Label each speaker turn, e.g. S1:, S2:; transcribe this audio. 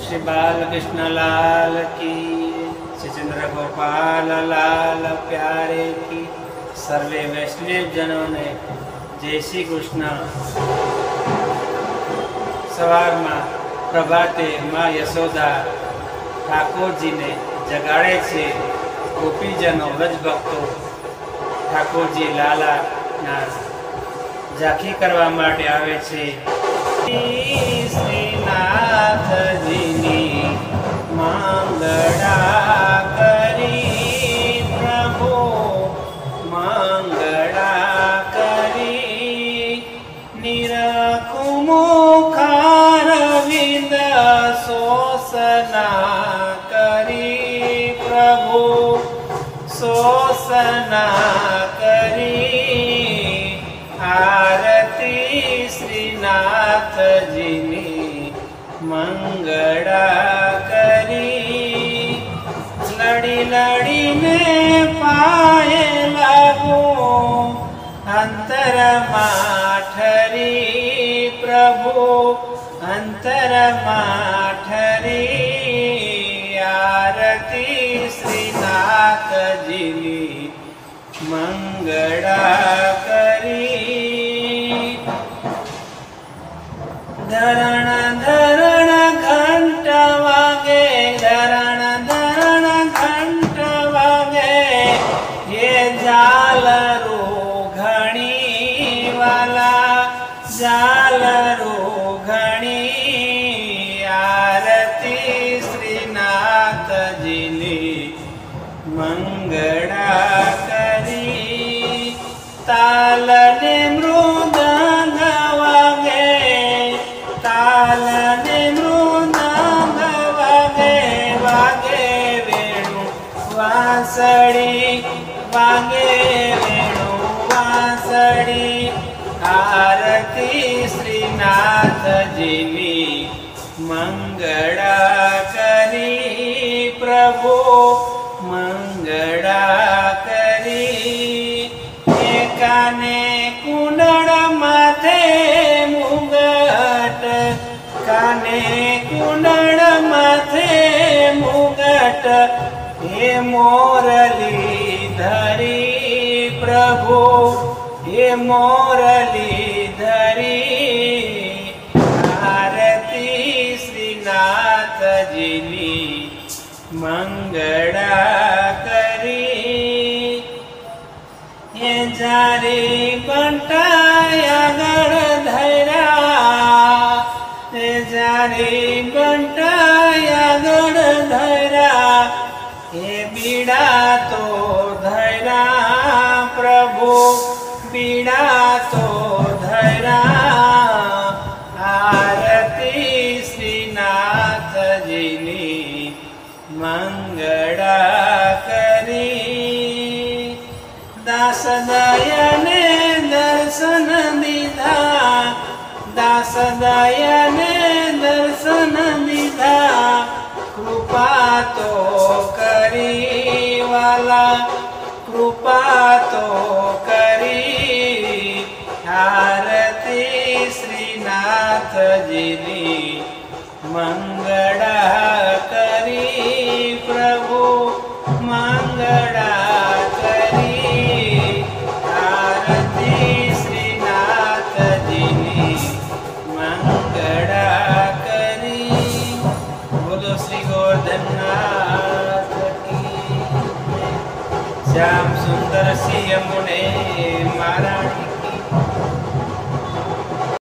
S1: श्री बालकृष्ण लाल की, श्री चंद्र गोपाल लाल प्यारे की, सर्वे वैष्णव जनों ने जय श्री कृष्ण। सवार में प्रभाते माँ यशोदा ठाकुरजी ने जगाड़े छे। गोपीजनों व्रज भक्तों ठाकुरजी लाला ना झांकी करवा माटे आवे छे। श्रीनाथजीनी मंगला करी प्रभु मंगला करी, निरखुमुखारविंद शोषना करी प्रभु शोषना करी। आरती श्रीनाथजीनी मंगला करी। लड़ी लड़ी ने पाए लागू अंतर माठरी प्रभु अंतर माठरी। आरती श्रीनाथजीनी मंगला करी। धरण धरण घंट वागे धरण धरण घंट वागे, ये झालरो घणी वाला झालरो घणी। आरती श्रीनाथजीनी मंगला करी। ताल ने मृदंग वागे ताल ने मृदंग वागे, वागे वेणु वांसड़ी वागे वेणु वांसड़ी। आरती श्रीनाथजीनी मंगला करी प्रभु मंगला करी। काने कुंडल माथे मुगट काने कुंडल माथे मुगट, हे मोरली धरी प्रभु हे मोरली धरी। आरती श्रीनाथजीनी मंगला करी। ये जारी बंटाया गढ़ धैरा ये जारी बंटाया गढ़ धैरा। ये बीड़ा तो धैरा प्रभु बीड़ा तो धैरा। आरती श्रीनाथजीनी मंगला करी। दास दयाने दर्शन दीधा दास दयाने दर्शन दीधा। कृपा तो करी वाला कृपा तो करी। आरती श्रीनाथजीनी मंगला करी प्रभु मंगला करी। आरती श्रीनाथजीनी मंगला करी। बोलो श्री गोवर्धननाथ की। श्याम सुंदर सिंह मुने